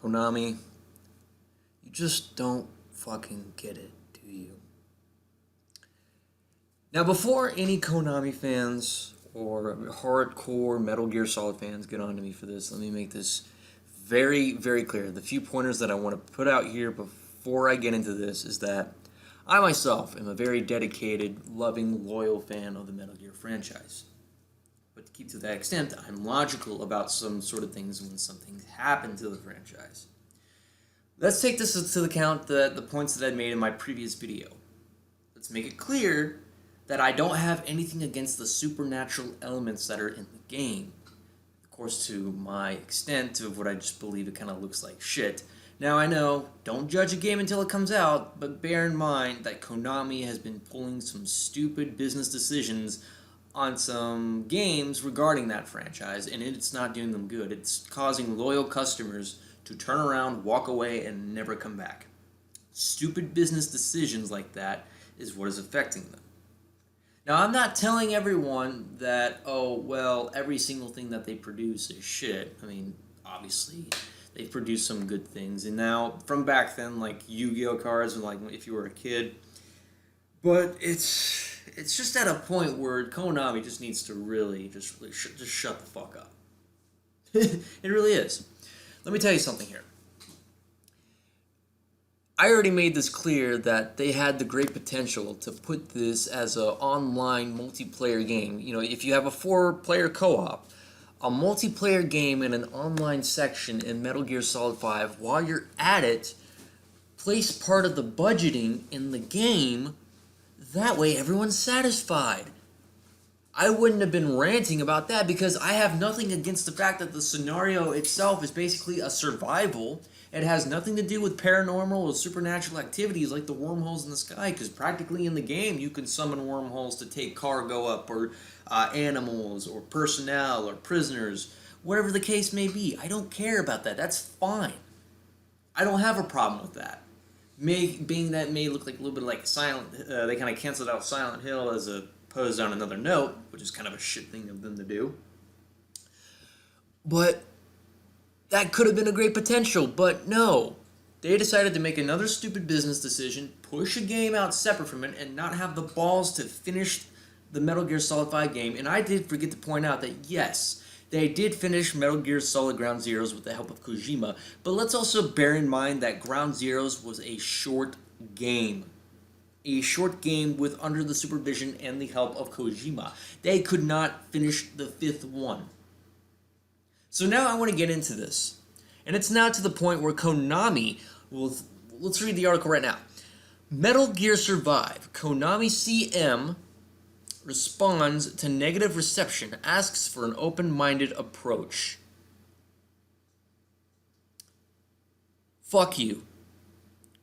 Konami, you just don't fucking get it, do you? Now, before any Konami fans or hardcore Metal Gear Solid fans get on to me for this, let me make this very, very clear. The few pointers that I want to put out here before I get into this is that I myself am a very dedicated, loving, loyal fan of the Metal Gear franchise. But to keep to that extent, I'm logical about some sort of things when something happened to the franchise. Let's take this into account the points that I made in my previous video. Let's make it clear that I don't have anything against the supernatural elements that are in the game. Of course, to my extent of what I just believe it kind of looks like shit. Now I know, don't judge a game until it comes out, but bear in mind that Konami has been pulling some stupid business decisions on some games regarding that franchise, and it's not doing them good. It's causing loyal customers to turn around, walk away, and never come back. Stupid business decisions like that is what is affecting them. Now, I'm not telling everyone that, oh, well, every single thing that they produce is shit. I mean, obviously, they've produced some good things. And now, from back then, like Yu-Gi-Oh cards, and like if you were a kid. But it's just at a point where Konami just needs to really shut the fuck up. It really is. Let me tell you something here. I already made this clear that they had the great potential to put this as an online multiplayer game. You know, if you have a 4-player co-op, a multiplayer game in an online section in Metal Gear Solid 5, while you're at it, place part of the budgeting in the game. That way everyone's satisfied. I wouldn't have been ranting about that because I have nothing against the fact that the scenario itself is basically a survival. It has nothing to do with paranormal or supernatural activities like the wormholes in the sky, because practically in the game you can summon wormholes to take cargo up, or animals, or personnel, or prisoners, whatever the case may be. I don't care about that. That's fine. I don't have a problem with that. Being that may look like a little bit like Silent, they kind of canceled out Silent Hill as opposed on another note, which is kind of a shit thing of them to do. But that could have been a great potential, but no. They decided to make another stupid business decision, push a game out separate from it, and not have the balls to finish the Metal Gear Solid 5 game. And I did forget to point out that, yes, they did finish Metal Gear Solid Ground Zeroes with the help of Kojima, but let's also bear in mind that Ground Zeroes was a short game. A short game with under the supervision and the help of Kojima. They could not finish the 5th one. So now I want to get into this. And it's now to the point where Konami let's read the article right now. Metal Gear Survive. Konami CM responds to negative reception, asks for an open-minded approach. Fuck you,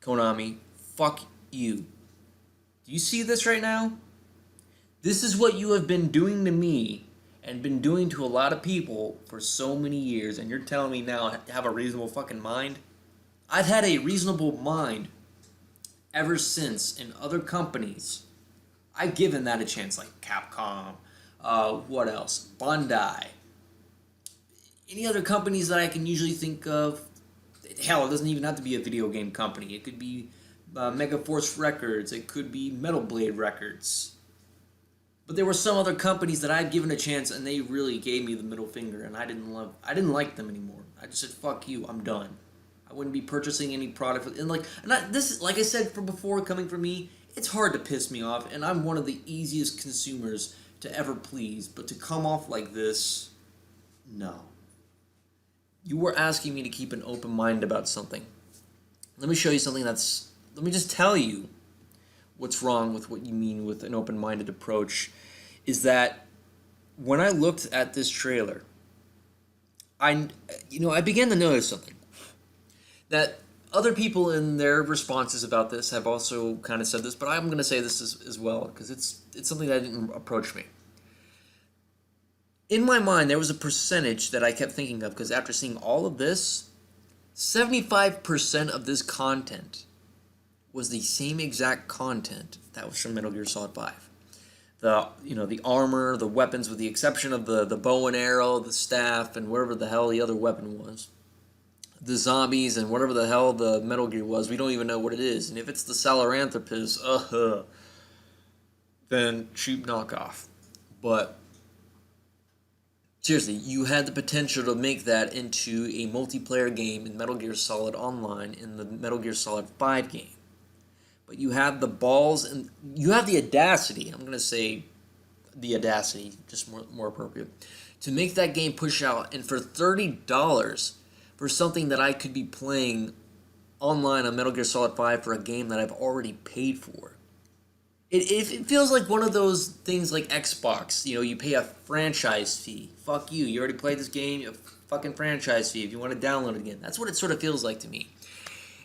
Konami. Fuck you. Do you see this right now? This is what you have been doing to me and been doing to a lot of people for so many years, and you're telling me now to have a reasonable fucking mind? I've had a reasonable mind ever since in other companies. I've given that a chance, like Capcom, what else? Bandai. Any other companies that I can usually think of. Hell, it doesn't even have to be a video game company. It could be Megaforce Records. It could be Metal Blade Records. But there were some other companies that I'd given a chance, and they really gave me the middle finger, and I didn't like them anymore. I just said, "Fuck you, I'm done." I wouldn't be purchasing any product, like I said from before, coming from me, it's hard to piss me off, and I'm one of the easiest consumers to ever please. But to come off like this, no. You were asking me to keep an open mind about something. Let me show you something let me just tell you what's wrong with what you mean with an open-minded approach, is that when I looked at this trailer, I began to notice something. That other people in their responses about this have also kind of said this, but I'm going to say this as well, because it's something that didn't approach me. In my mind, there was a percentage that I kept thinking of, because after seeing all of this, 75% of this content was the same exact content that was from Metal Gear Solid 5. The armor, the weapons, with the exception of the bow and arrow, the staff, and whatever the hell the other weapon was. the zombies and whatever the hell the Metal Gear was. We don't even know what it is. And if it's the Sahelanthropus, then cheap knockoff. But seriously, you had the potential to make that into a multiplayer game in Metal Gear Solid Online in the Metal Gear Solid 5 game. But you have the balls and you have the audacity, I'm going to say the audacity, just more appropriate, to make that game push out. And for $30 for something that I could be playing online on Metal Gear Solid 5 for a game that I've already paid for. It feels like one of those things like Xbox. You know, you pay a franchise fee. Fuck you. You already played this game. You have a fucking franchise fee if you want to download it again. That's what it sort of feels like to me.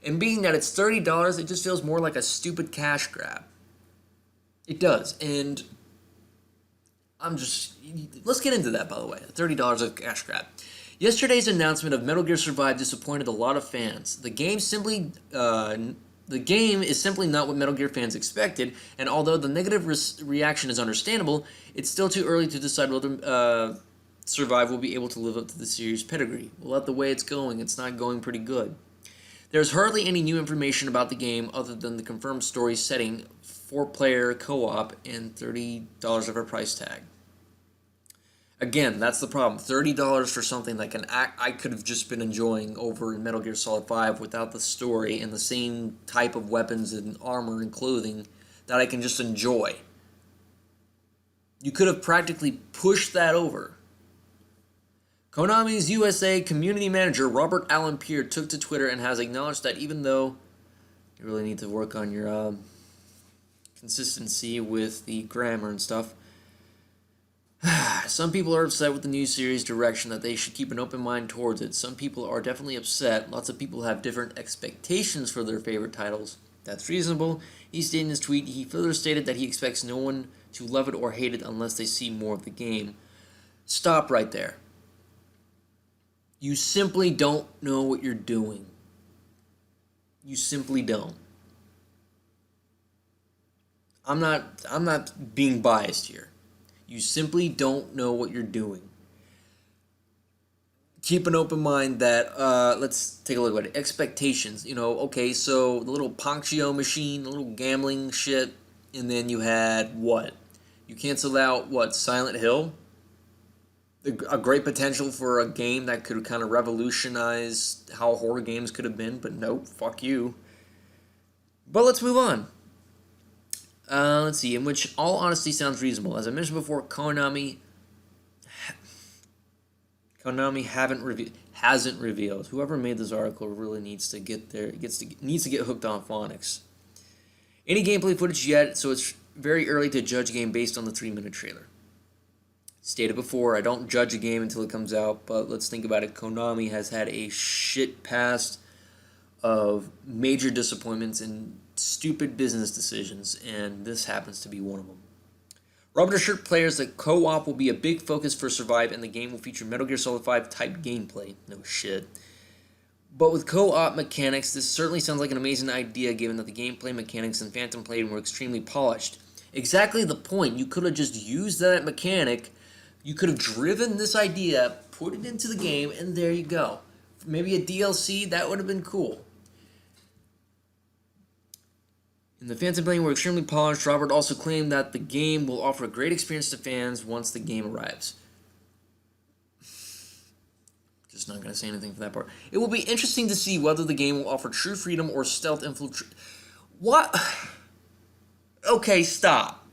And being that it's $30, it just feels more like a stupid cash grab. It does. And let's get into that, by the way. $30 of cash grab. Yesterday's announcement of Metal Gear Survive disappointed a lot of fans. The game is simply not what Metal Gear fans expected, and although the negative reaction is understandable, it's still too early to decide whether Survive will be able to live up to the series' pedigree. Well, at the way it's going, it's not going pretty good. There's hardly any new information about the game other than the confirmed story setting, 4-player co-op, and $30 of a price tag. Again, that's the problem. $30 for something that I could have just been enjoying over in Metal Gear Solid 5 without the story and the same type of weapons and armor and clothing that I can just enjoy. You could have practically pushed that over. Konami's USA community manager Robert Allen Peer took to Twitter and has acknowledged that even though you really need to work on your consistency with the grammar and stuff, some people are upset with the new series direction, that they should keep an open mind towards it. Some people are definitely upset. Lots of people have different expectations for their favorite titles. That's reasonable. He stated in his tweet, he further stated that he expects no one to love it or hate it unless they see more of the game. Stop right there. You simply don't know what you're doing. You simply don't. I'm not being biased here. You simply don't know what you're doing. Keep an open mind that, let's take a look at it. Expectations. You know, okay, so the little Ponchio machine, the little gambling shit, and then you had what? You canceled out, what, Silent Hill? A great potential for a game that could kind of revolutionize how horror games could have been, but nope, fuck you. But let's move on. Let's see, in which all honesty sounds reasonable. As I mentioned before, Konami hasn't revealed. Whoever made this article really needs to get needs to get hooked on phonics. Any gameplay footage yet, so it's very early to judge a game based on the 3-minute trailer. Stated before, I don't judge a game until it comes out, but let's think about it. Konami has had a shit past of major disappointments and stupid business decisions, and this happens to be one of them. Robert assured players that co-op will be a big focus for Survive, and the game will feature Metal Gear Solid 5 type gameplay. No shit. But with co-op mechanics, this certainly sounds like an amazing idea given that the gameplay mechanics in Phantom Blade were extremely polished. Exactly the point. You could have just used that mechanic. You could have driven this idea, put it into the game, and there you go. Maybe a DLC, that would have been cool. In the Phantom Blade were extremely polished. Robert also claimed that the game will offer a great experience to fans once the game arrives. Just not going to say anything for that part. It will be interesting to see whether the game will offer true freedom or stealth infiltration. What? Okay, stop.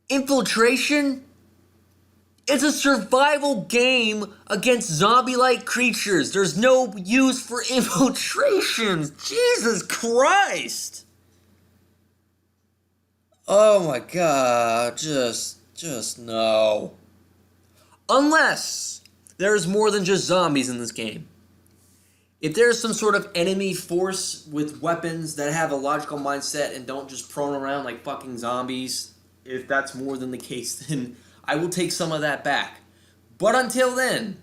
Infiltration? It's a survival game against zombie-like creatures. There's no use for infiltration. Jesus Christ. Oh my god. Just no. Unless there's more than just zombies in this game. If there's some sort of enemy force with weapons that have a logical mindset and don't just prone around like fucking zombies, if that's more than the case, then I will take some of that back. But until then,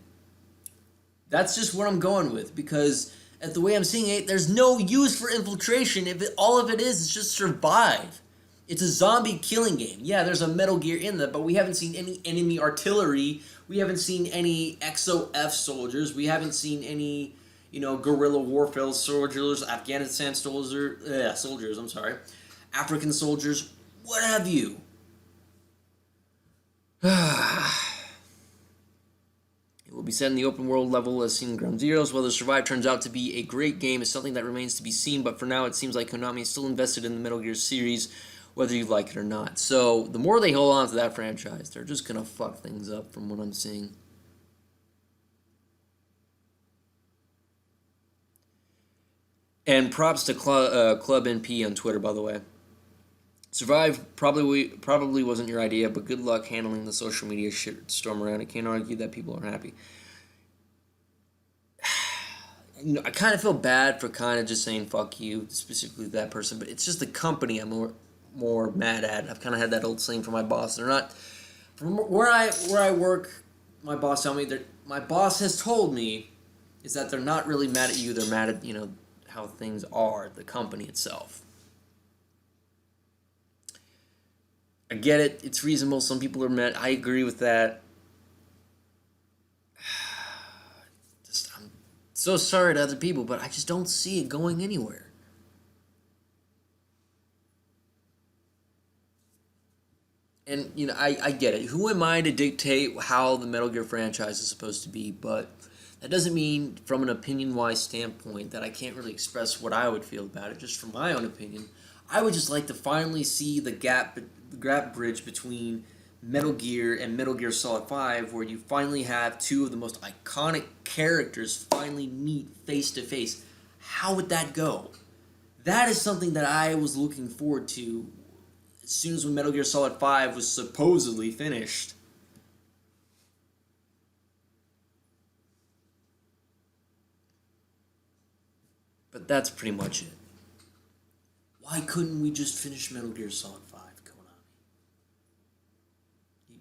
that's just what I'm going with, because the way I'm seeing it, there's no use for infiltration if all of it is just survive. It's a zombie killing game. Yeah, there's a Metal Gear in that, but we haven't seen any enemy artillery. We haven't seen any XOF soldiers. We haven't seen any, guerrilla warfare soldiers, Afghanistan soldiers, I'm sorry, African soldiers, what have you. It will be set in the open world level as seen in Ground Zeroes. Whether Survive turns out to be a great game is something that remains to be seen, but for now it seems like Konami is still invested in the Metal Gear series, whether you like it or not. So the more they hold on to that franchise, they're just going to fuck things up from what I'm seeing. And props to Club NP on Twitter, by the way. Survive probably wasn't your idea, but good luck handling the social media shitstorm around it. Can't argue that people are happy. I kind of feel bad for kind of just saying fuck you, specifically that person, but it's just the company I'm more mad at. I've kind of had that old saying from my boss. They're not from where I work. My boss told me that my boss has told me is that they're not really mad at you. They're mad at how things are, the company itself. I get it. It's reasonable. Some people are mad. I agree with that. I'm so sorry to other people, but I just don't see it going anywhere. And, I get it. Who am I to dictate how the Metal Gear franchise is supposed to be? But that doesn't mean, from an opinion-wise standpoint, that I can't really express what I would feel about it. Just from my own opinion, I would just like to finally see the gap bridge between Metal Gear and Metal Gear Solid 5, where you finally have two of the most iconic characters finally meet face to face. How would that go? That is something that I was looking forward to as soon as when Metal Gear Solid 5 was supposedly finished. But that's pretty much it. Why couldn't we just finish Metal Gear Solid 5, Konami?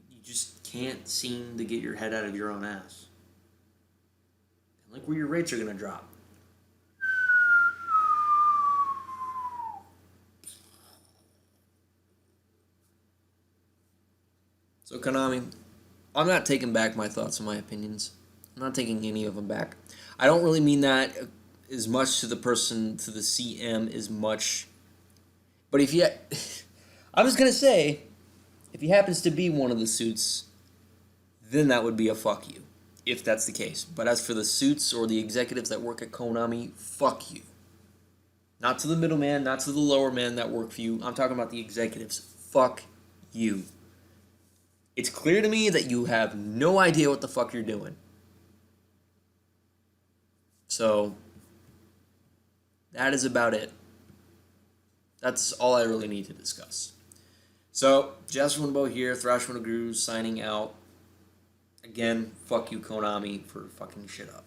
You just can't seem to get your head out of your own ass. And look where your rates are going to drop. So Konami, I'm not taking back my thoughts and my opinions. I'm not taking any of them back. I don't really mean that as much to the person, to the CM, as much. But if you, I'm just going to say, if he happens to be one of the suits, then that would be a fuck you, if that's the case. But as for the suits or the executives that work at Konami, fuck you. Not to the middleman, not to the lower man that work for you. I'm talking about the executives. Fuck you. It's clear to me that you have no idea what the fuck you're doing. So, that is about it. That's all I really need to discuss. So, Jasper Winbow here, Thrash Winoguru signing out. Again, fuck you, Konami, for fucking shit up.